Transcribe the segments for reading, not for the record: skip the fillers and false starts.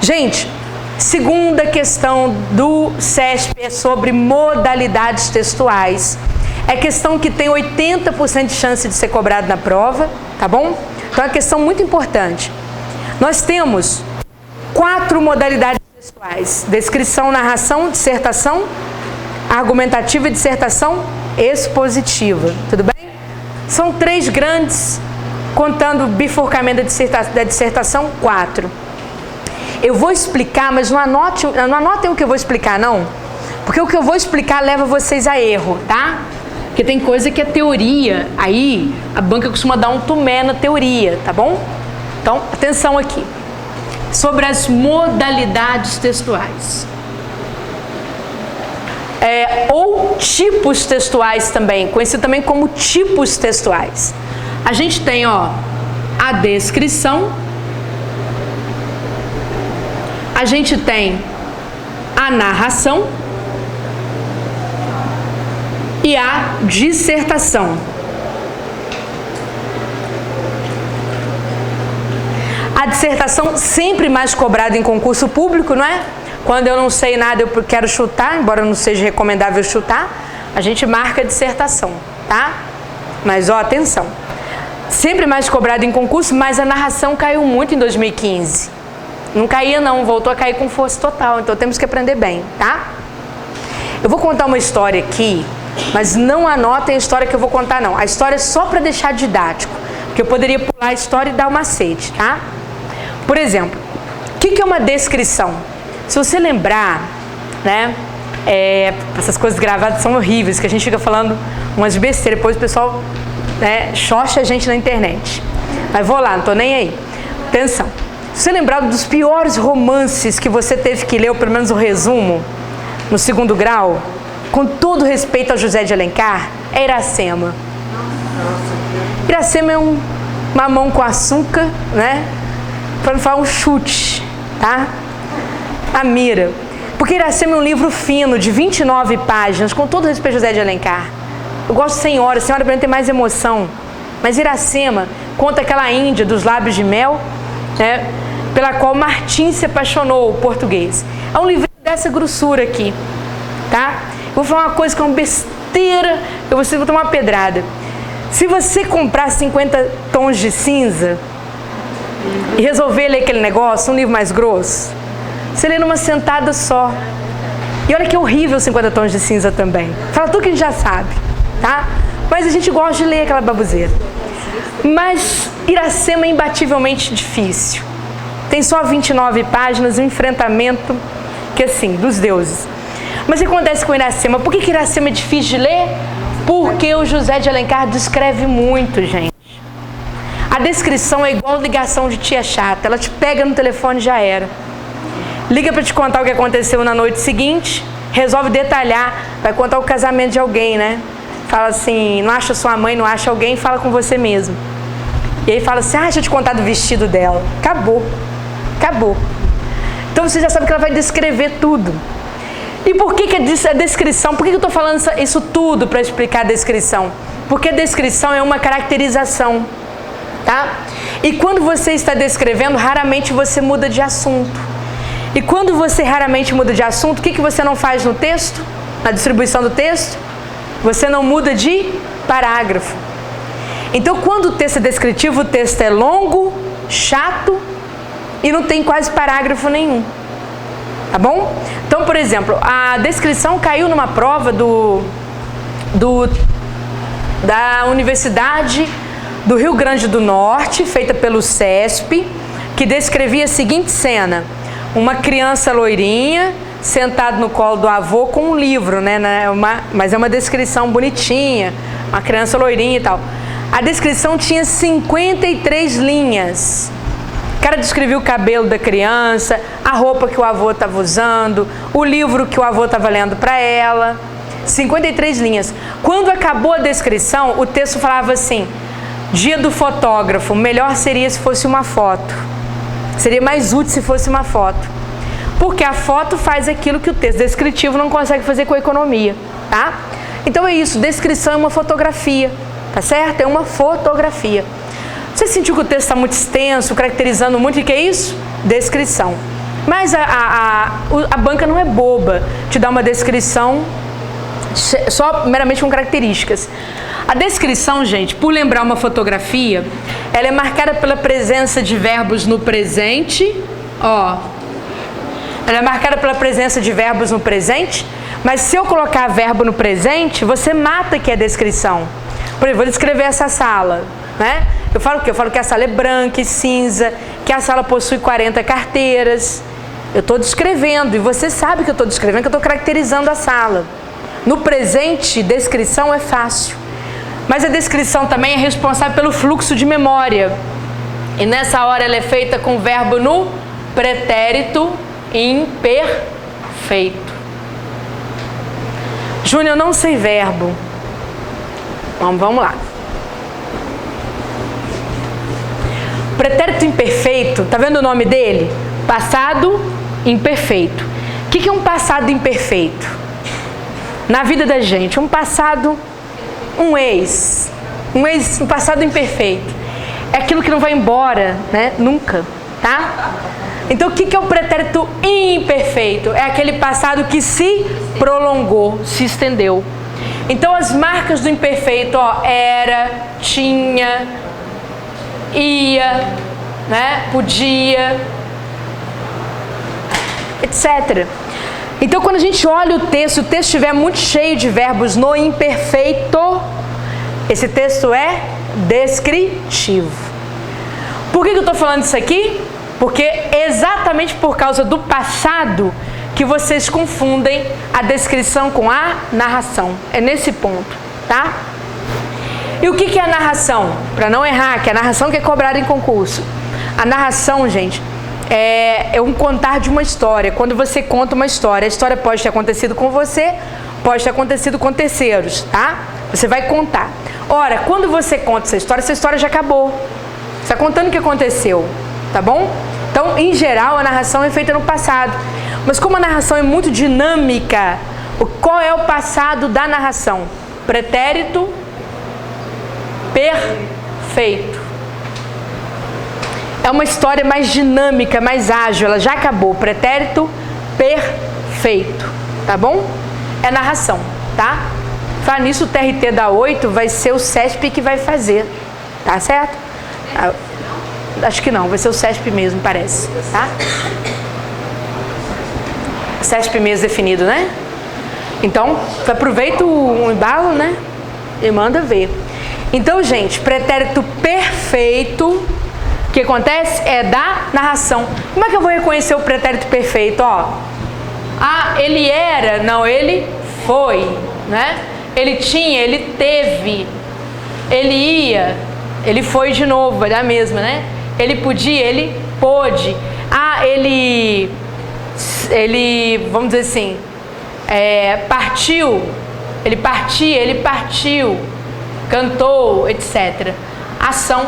Gente, segunda questão do CESP é sobre modalidades textuais. É questão que tem 80% de chance de ser cobrado na prova, tá bom? Então é uma questão muito importante. Nós temos 4 modalidades textuais: descrição, narração, dissertação, argumentativa e dissertação expositiva. Tudo bem? São 3 grandes, contando o bifurcamento da dissertação, 4. Eu vou explicar, mas não anotem o que eu vou explicar, não. Porque o que eu vou explicar leva vocês a erro, tá? Porque tem coisa que é teoria, aí a banca costuma dar um tomé na teoria, tá bom? Então, atenção aqui. Sobre as modalidades textuais. Ou tipos textuais também, conhecido também como tipos textuais. A gente tem, ó, a descrição, a gente tem a narração e a dissertação. A dissertação sempre mais cobrada em concurso público, não é? Quando eu não sei nada, eu quero chutar, embora não seja recomendável chutar, a gente marca a dissertação, tá? Mas, ó, atenção. Sempre mais cobrada em concurso, mas a narração caiu muito em 2015. Não caía não, voltou a cair com força total, então temos que aprender bem, tá? Eu vou contar uma história aqui, mas não anotem a história que eu vou contar não. A história é só para deixar didático, porque eu poderia pular a história e dar um macete, tá? Por exemplo, o que é uma descrição? Se você lembrar, né, essas coisas gravadas são horríveis, que a gente fica falando umas besteiras, depois o pessoal, né, xoxa a gente na internet. Mas vou lá, não tô nem aí. Atenção. Se você lembrar dos piores romances que você teve que ler, ou pelo menos o resumo, no 2º grau, com todo respeito a José de Alencar, é Iracema. Iracema é um mamão com açúcar, né? Para não falar um chute, tá? A mira. Porque Iracema é um livro fino, de 29 páginas, com todo respeito a José de Alencar. Eu gosto de Senhora para mim tem mais emoção. Mas Iracema conta aquela Índia dos lábios de mel, né, pela qual Martim se apaixonou, o português. É um livro dessa grossura aqui, tá? Eu vou falar uma coisa que é uma besteira, eu vou tomar uma pedrada. Se você comprar 50 tons de cinza e resolver ler aquele negócio, um livro mais grosso, você lê numa sentada só. E olha que horrível 50 tons de cinza também. Fala tudo que a gente já sabe, tá? Mas a gente gosta de ler aquela baboseira. Mas Iracema é imbativelmente difícil. Tem só 29 páginas, um enfrentamento que assim, dos deuses. Mas o que acontece com Iracema? Por que Iracema é difícil de ler? Porque o José de Alencar descreve muito, gente. A descrição é igual ligação de tia chata. Ela te pega no telefone e já era. Liga para te contar o que aconteceu na noite seguinte, resolve detalhar, vai contar o casamento de alguém, né? Fala assim, não acha sua mãe, não acha alguém, fala com você mesmo. E aí fala assim, deixa eu te contar do vestido dela. Acabou. Acabou. Então você já sabe que ela vai descrever tudo. E por que a descrição? Por que eu estou falando isso tudo para explicar a descrição? Porque a descrição é uma caracterização, tá? E quando você está descrevendo, raramente você muda de assunto. E quando você raramente muda de assunto, o que você não faz no texto? Na distribuição do texto? Você não muda de parágrafo. Então, quando o texto é descritivo, o texto é longo, chato e não tem quase parágrafo nenhum. Tá bom? Então, por exemplo, a descrição caiu numa prova da Universidade do Rio Grande do Norte, feita pelo CESP, que descrevia a seguinte cena: uma criança loirinha sentado no colo do avô com um livro, né? Mas é uma descrição bonitinha, uma criança loirinha e tal. A descrição tinha 53 linhas. O cara descrevia o cabelo da criança, a roupa que o avô estava usando, o livro que o avô estava lendo para ela. 53 linhas. Quando acabou a descrição, o texto falava assim: dia do fotógrafo, melhor seria se fosse uma foto. Seria mais útil se fosse uma foto. Porque a foto faz aquilo que o texto descritivo não consegue fazer com a economia, tá? Então é isso, descrição é uma fotografia, tá certo? É uma fotografia. Você sentiu que o texto está muito extenso, caracterizando muito, o que é isso? Descrição. Mas a banca não é boba, te dá uma descrição só meramente com características. A descrição, gente, por lembrar uma fotografia, ela é marcada pela presença de verbos no presente, ó. Ela é marcada pela presença de verbos no presente, mas se eu colocar verbo no presente, você mata que é descrição. Por exemplo, vou descrever essa sala, né? Eu falo o quê? Eu falo que a sala é branca e cinza, que a sala possui 40 carteiras. Eu estou descrevendo, e você sabe que eu estou descrevendo, que eu estou caracterizando a sala. No presente, descrição é fácil. Mas a descrição também é responsável pelo fluxo de memória. E nessa hora ela é feita com o verbo no pretérito imperfeito. Júnior, eu não sei verbo. Vamos lá. Pretérito imperfeito, tá vendo o nome dele? Passado imperfeito. O que é um passado imperfeito? Na vida da gente, um passado, um passado imperfeito. É aquilo que não vai embora, né? Nunca, tá? Então, o que é o pretérito imperfeito? É aquele passado que se prolongou, se estendeu. Então, as marcas do imperfeito, ó, era, tinha, ia, né? Podia, etc. Então, quando a gente olha o texto estiver muito cheio de verbos no imperfeito, esse texto é descritivo. Por que eu estou falando isso aqui? Porque exatamente por causa do passado que vocês confundem a descrição com a narração. É nesse ponto, tá? E o que é a narração? Para não errar, que é a narração que é cobrada em concurso. A narração, gente, é um contar de uma história. Quando você conta uma história, a história pode ter acontecido com você, pode ter acontecido com terceiros, tá? Você vai contar. Ora, quando você conta essa história já acabou. Você está contando o que aconteceu, tá bom? Então, em geral, a narração é feita no passado. Mas como a narração é muito dinâmica, qual é o passado da narração? Pretérito perfeito. É uma história mais dinâmica, mais ágil, ela já acabou. Pretérito perfeito, tá bom? É narração, tá? Falar nisso, o TRT da 8 vai ser o CESP que vai fazer, tá certo? Acho que não, vai ser o CESP mesmo, parece, tá? CESP mesmo definido, né? Então, aproveita o embalo, né? E manda ver. Então, gente, pretérito perfeito, o que acontece? É da narração. Como é que eu vou reconhecer o pretérito perfeito? Ó, ele era, não, ele foi, né? Ele tinha, ele teve, ele ia, ele foi de novo, vai dar a mesma, né? Ele podia, ele pôde. Ele, vamos dizer assim, partiu, ele partia, ele partiu, cantou, etc. A ação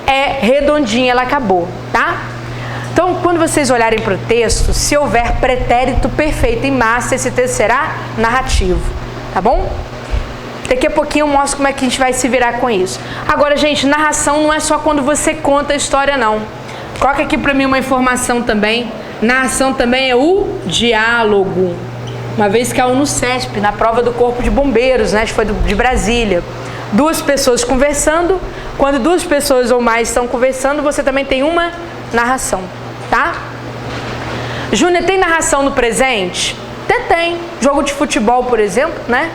é redondinha, ela acabou, tá? Então, quando vocês olharem para o texto, se houver pretérito perfeito em massa, esse texto será narrativo, tá bom? Daqui a pouquinho eu mostro como é que a gente vai se virar com isso. Agora, gente, narração não é só quando você conta a história, não. Coloca aqui para mim uma informação também. Narração também é o diálogo. Uma vez caiu no CESP, na prova do Corpo de Bombeiros, né? Acho que foi de Brasília. Duas pessoas conversando. Quando duas pessoas ou mais estão conversando, você também tem uma narração, tá? Júnior, tem narração no presente? Até tem. Jogo de futebol, por exemplo, né?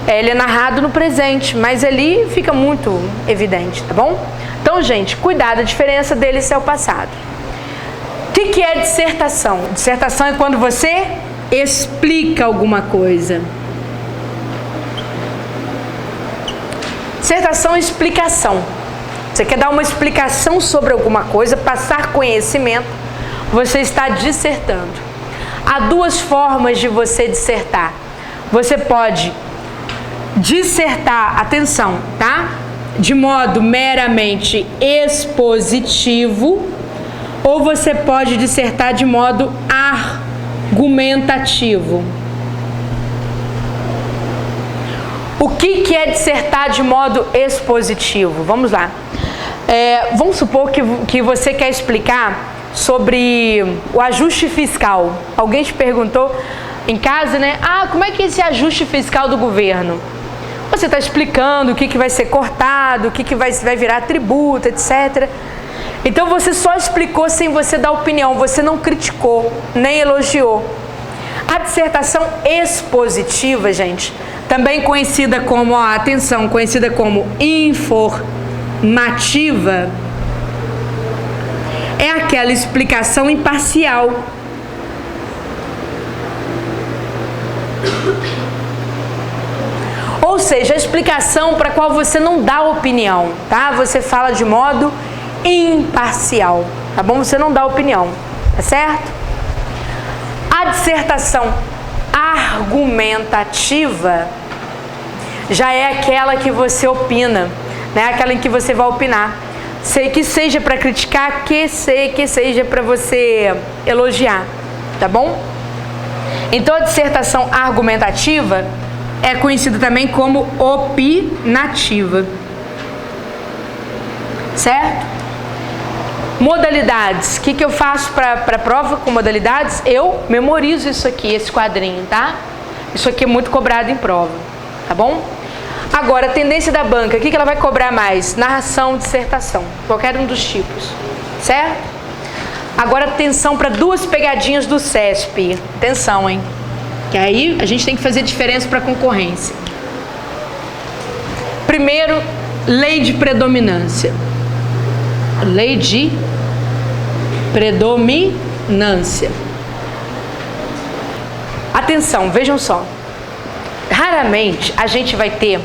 Ele é narrado no presente, mas ali fica muito evidente, tá bom? Então, gente, cuidado, a diferença deles é o passado. O que é dissertação? Dissertação é quando você explica alguma coisa. Dissertação é explicação. Você quer dar uma explicação sobre alguma coisa, passar conhecimento, você está dissertando. Há duas formas de você dissertar. Você pode dissertar, atenção, tá? De modo meramente expositivo, ou você pode dissertar de modo argumentativo. O que é dissertar de modo expositivo? Vamos lá. Vamos supor que você quer explicar sobre o ajuste fiscal. Alguém te perguntou em casa, né? Como é que é esse ajuste fiscal do governo? Você está explicando o que vai ser cortado, o que vai virar tributo, etc. Então você só explicou sem você dar opinião, você não criticou, nem elogiou. A dissertação expositiva, gente, também conhecida como, atenção, conhecida como informativa, é aquela explicação imparcial. Ou seja, a explicação para a qual você não dá opinião, tá? Você fala de modo imparcial, tá bom? Você não dá opinião, tá certo? A dissertação argumentativa já é aquela que você opina, né? Aquela em que você vai opinar. Que seja para criticar, que seja para você elogiar, tá bom? Então a dissertação argumentativa é conhecida também como opinativa, certo? Modalidades. O que eu faço para a prova com modalidades? Eu memorizo isso aqui, esse quadrinho, tá? Isso aqui é muito cobrado em prova, tá bom? Agora, a tendência da banca, o que ela vai cobrar mais? Narração, dissertação, qualquer um dos tipos, certo? Agora, atenção para duas pegadinhas do CESP. Atenção, hein? Que aí a gente tem que fazer diferença para a concorrência. Primeiro, lei de predominância. Lei de predominância. Atenção, vejam só. Raramente a gente vai ter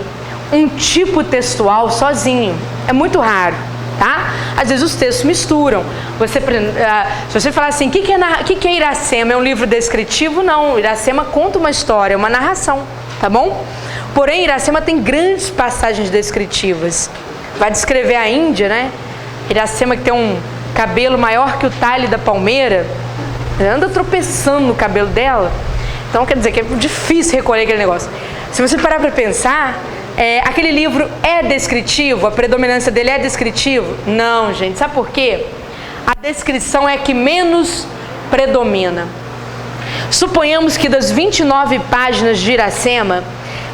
um tipo textual sozinho. É muito raro, tá? Às vezes os textos misturam. Se você falar assim, o que é Iracema? É um livro descritivo? Não, Iracema conta uma história, uma narração, tá bom? Porém, Iracema tem grandes passagens descritivas. Vai descrever a Índia, né? Iracema que tem um cabelo maior que o talhe da palmeira, anda tropeçando no cabelo dela. Então quer dizer que é difícil recolher aquele negócio. Se você parar para pensar, aquele livro é descritivo? A predominância dele é descritivo? Não, gente. Sabe por quê? A descrição é a que menos predomina. Suponhamos que das 29 páginas de Iracema,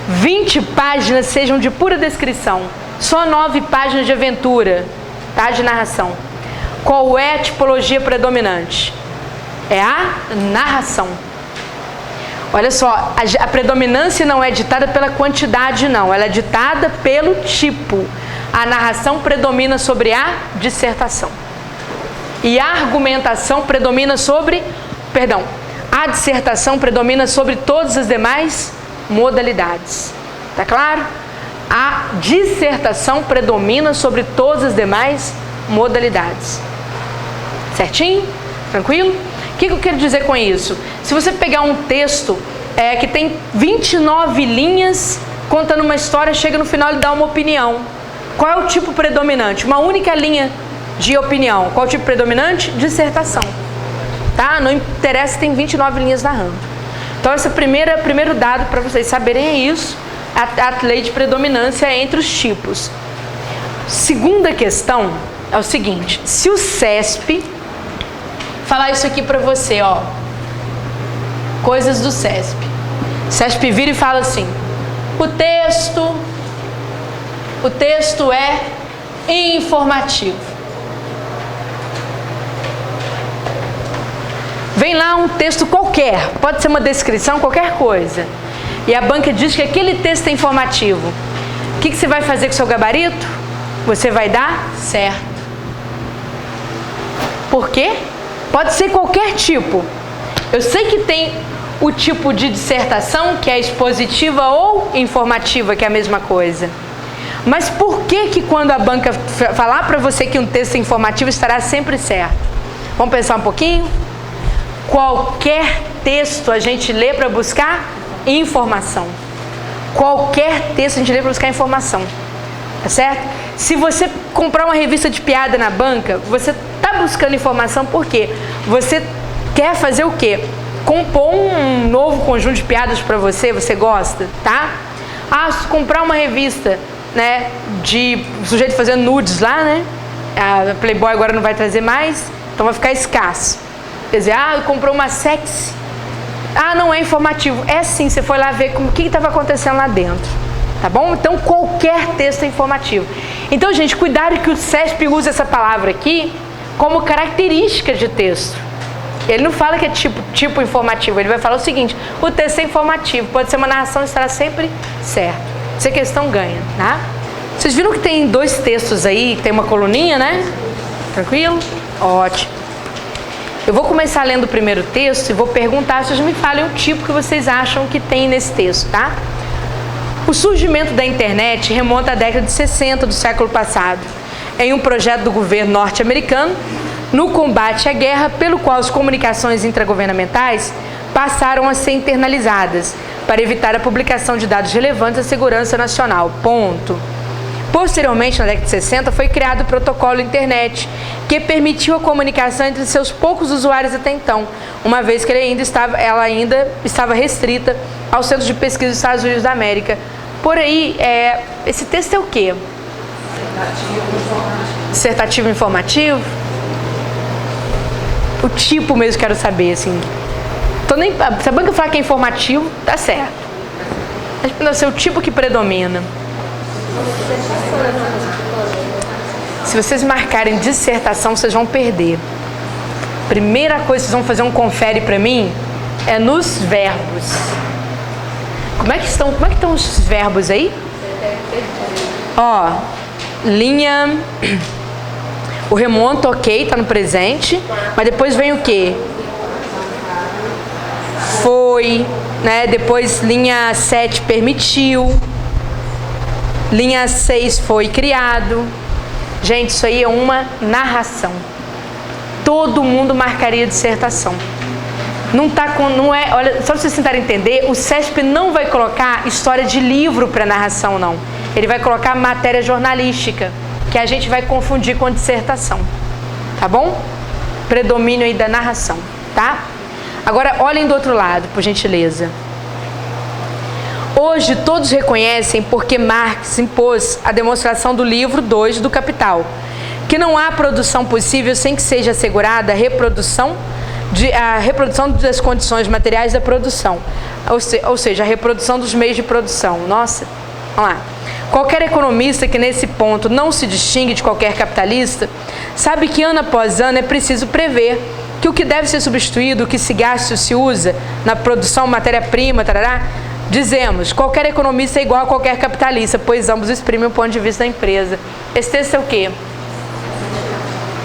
20 páginas sejam de pura descrição. Só 9 páginas de aventura, tá? De narração. Qual é a tipologia predominante? É a narração. Olha só, a predominância não é ditada pela quantidade, não. Ela é ditada pelo tipo. A narração predomina sobre a dissertação. E a argumentação predomina sobre... a dissertação predomina sobre todas as demais modalidades. Tá claro? A dissertação predomina sobre todas as demais modalidades. Certinho? Tranquilo? O que eu quero dizer com isso? Se você pegar um texto que tem 29 linhas contando uma história, chega no final e dá uma opinião. Qual é o tipo predominante? Uma única linha de opinião. Qual é o tipo predominante? Dissertação. Tá? Não interessa se tem 29 linhas narrando. Então, esse primeiro dado para vocês saberem é isso. A lei de predominância entre os tipos. Segunda questão é o seguinte. Se o CESP... falar isso aqui para você, ó. Coisas do CESP. O CESP vira e fala assim: o texto é informativo. Vem lá um texto qualquer, pode ser uma descrição, qualquer coisa. E a banca diz que aquele texto é informativo. O que você vai fazer com o seu gabarito? Você vai dar certo. Por quê? Pode ser qualquer tipo. Eu sei que tem o tipo de dissertação, que é expositiva ou informativa, que é a mesma coisa. Mas por que quando a banca falar para você que um texto é informativo estará sempre certo? Vamos pensar um pouquinho? Qualquer texto a gente lê para buscar informação. Qualquer texto a gente lê para buscar informação. Tá certo? Se você comprar uma revista de piada na banca, você está buscando informação porque você quer fazer o quê? Compor um novo conjunto de piadas para você gosta, tá? Se comprar uma revista, né, de sujeito fazendo nudes lá, né? A Playboy agora não vai trazer mais, então vai ficar escasso. Quer dizer, comprou uma sexy. Não é informativo. É sim, você foi lá ver o que estava acontecendo lá dentro. Tá bom? Então, qualquer texto é informativo. Então, gente, cuidado que o CESP usa essa palavra aqui como característica de texto. Ele não fala que é tipo informativo, ele vai falar o seguinte: o texto é informativo, pode ser uma narração, estará sempre certo. Se a questão ganha, tá? Vocês viram que tem 2 textos aí, tem uma coluninha, né? Tranquilo? Ótimo. Eu vou começar lendo o primeiro texto e vou perguntar, vocês me falem o tipo que vocês acham que tem nesse texto, tá? O surgimento da internet remonta à década de 60 do século passado, em um projeto do governo norte-americano, no combate à guerra, pelo qual as comunicações intragovernamentais passaram a ser internalizadas, para evitar a publicação de dados relevantes à segurança nacional. Ponto. Posteriormente, na década de 60, foi criado o protocolo internet, que permitiu a comunicação entre seus poucos usuários até então, uma vez que ela ainda estava restrita ao Centro de Pesquisa dos Estados Unidos da América. Por aí, esse texto é o quê? Dissertativo informativo? O tipo mesmo quero saber, assim. Sabendo que eu falar que é informativo, tá certo. Mas não sei o tipo que predomina. Se vocês marcarem dissertação, vocês vão perder. Primeira coisa que vocês vão fazer um confere pra mim é nos verbos. Como é que estão os verbos aí? Linha. O remonta, ok, tá no presente. Mas depois vem o quê? Foi, né? Depois linha 7 permitiu. Linha 6 foi criado. Gente, isso aí é uma narração. Todo mundo marcaria dissertação. Olha, só para vocês tentarem entender, o CESP não vai colocar história de livro para narração, não. Ele vai colocar matéria jornalística, que a gente vai confundir com dissertação. Tá bom? Predomínio aí da narração, tá? Agora, olhem do outro lado, por gentileza. Hoje, todos reconhecem porque Marx impôs a demonstração do livro 2 do Capital, que não há produção possível sem que seja assegurada a reprodução das condições materiais da produção, ou seja, a reprodução dos meios de produção. Nossa, vamos lá. Qualquer economista que nesse ponto não se distingue de qualquer capitalista, sabe que ano após ano é preciso prever que o que deve ser substituído, o que se gasta ou se usa na produção, matéria-prima, tarará, dizemos, qualquer economista é igual a qualquer capitalista, pois ambos exprimem o ponto de vista da empresa. Esse texto é o quê?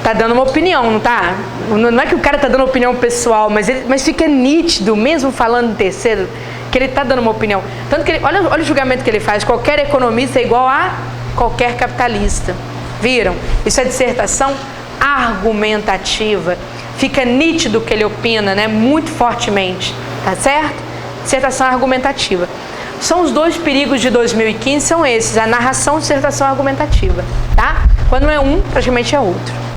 Tá dando uma opinião, não tá? Não é que o cara tá dando opinião pessoal, mas fica nítido, mesmo falando em terceiro, que ele tá dando uma opinião. Tanto que olha o julgamento que ele faz, qualquer economista é igual a qualquer capitalista. Viram? Isso é dissertação argumentativa. Fica nítido que ele opina, né? Muito fortemente, tá certo? Dissertação argumentativa. São os 2 perigos de 2015, são esses, a narração e dissertação argumentativa, tá? Quando é um, praticamente é outro.